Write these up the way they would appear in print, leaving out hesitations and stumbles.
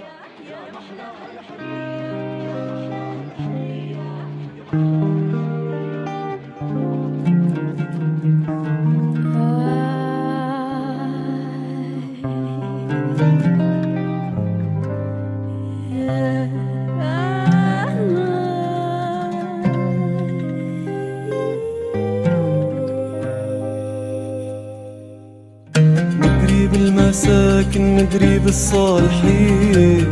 الحرية يا محلاها الحرية. مدري بالمساكن مدري بالصالحين،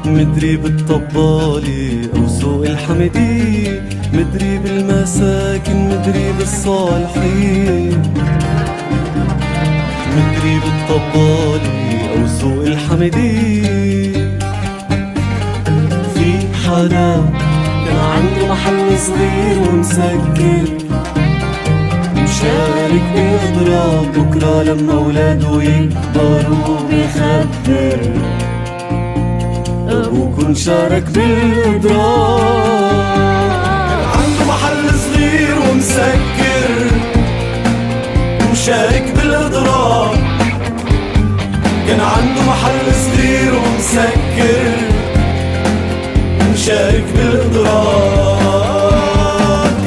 مدري بالطبالي أو سوق الحمدي، مدري بالمساكن مدري بالصالحين، مدري بالطبالي أو سوق الحمدي. في حدا كان عنده محل صغير ومسكر، مشارك بإضراب بكرة لما أولاده يكبروا بيخبر أبوكن شارك بالإضراب. كان عنده محل صغير ومسكر مشارك بالإضراب، كان عنده محل صغير ومسكر مشارك بالإضراب.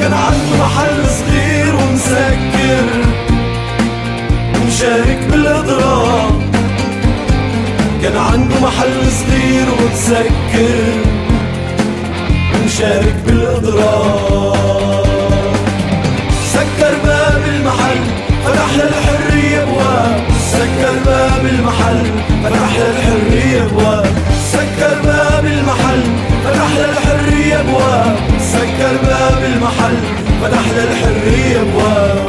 كان عنده محل صغير ومسكر مشارك بالإضراب، كان عنده محل صغير ومسكر مشارك بالإضراب. سكر باب المحل فتح للحرية أبواب، سكر باب المحل فتح للحرية أبواب، سكر باب المحل فتح للحرية أبواب، سكر باب المحل فتح للحرية أبواب.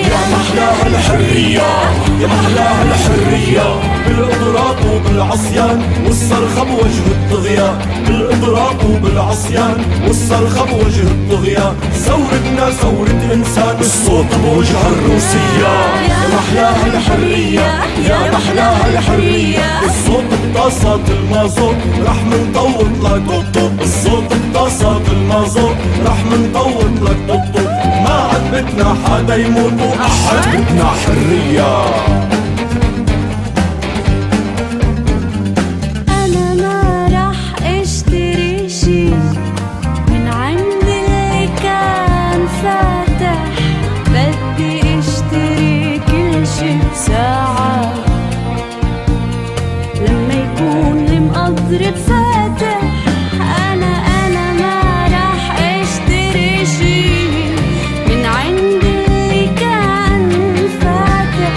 يا محلاها الحرية يا محلاها الحرية، بالإضراب وبالعصيان والصرخة بوجه الطغيان، بالإضراب وبالعصيان والصرخة بوجه الطغيان. ثورتنا ثورة إنسان الصوت بوجه الروسية. يا محلاها الحرية يا محلاها الحرية، الصوت بطاسات المازوت رح منطوط لك طوط، الصوت بطاسات المازوت رح منطوط لك طوط. ما عاد بدنا حدا يموت وأحد بدنا حرية. أنا ما رح اشتري شي من عند اللي كان فاتح، بدي اشتري كل شي بساعة لما يكون المقدر فاتح. أنا ما رح اشتري شي من عند اللي كان فاتح،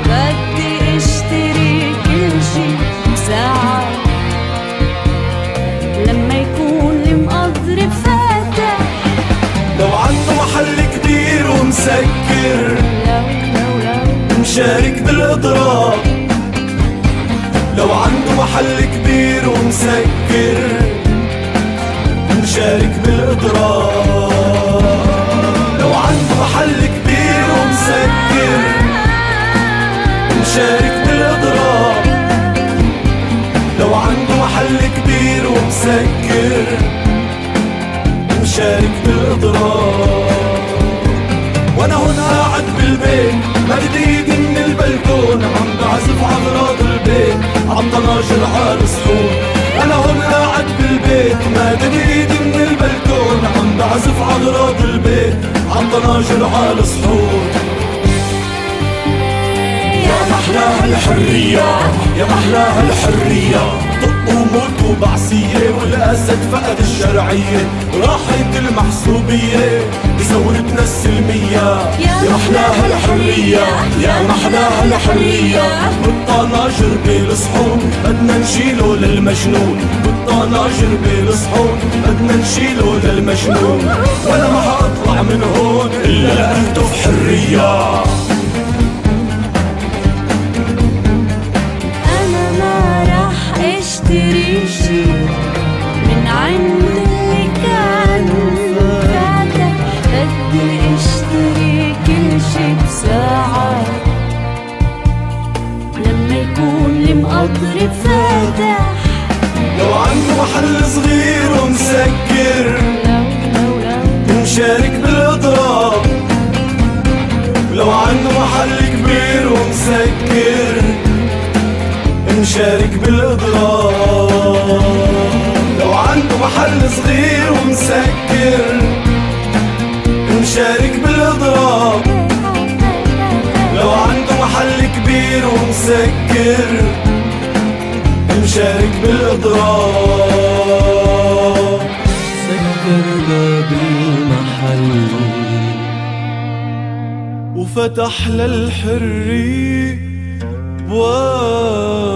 بدي اشتري كل شي بساعة لما يكون المقدر فاتح. لو عنده محل كبير ومسكر مشارك بالإضراب، لو عنده محل كبير ومسكر مشارك بالإضراب، لو عنده محل كبير ومسكر مشارك بالإضراب، لو عنده محل كبير ومسكر مشارك بالإضراب. وانا هون قاعد بالبيت مد ايدي من البلكون، عم بعزف اغراض البيت عالطناجر عالصحون. انا هون قاعد بالبيت مد ايدي من البلكون، عم بعزف اغراض البيت عالطناجر عالصحون. يا محلاها الحرية يا محلاها الحرية، طق وموت وبعثية والأسد فقد الشرعية، راحت المحسوبية بثورتنا السلمية. يا محلاها الحرية يا محلاها الحرية، بالطناجر بالصحون بدنا نشيله للمجنون، بالطناجر بالصحون بدنا نشيله للمجنون. ولا ما حاطلع من هون إلا لأهتف حرية. اشتري شي من عند اللي كان فاتح، بدي اشتري كل شي بساعة لما يكون المقدر فاتح. لو عنده محل صغير ومسكر مشارك بالإضراب، لو عنده محل كبير ومسكر مشارك بالإضراب. لو عنده محل صغير ومسكر مشارك بالإضراب. لو عنده محل كبير ومسكر مشارك بالإضراب. سكر باب المحل وفتح للحرية بواب.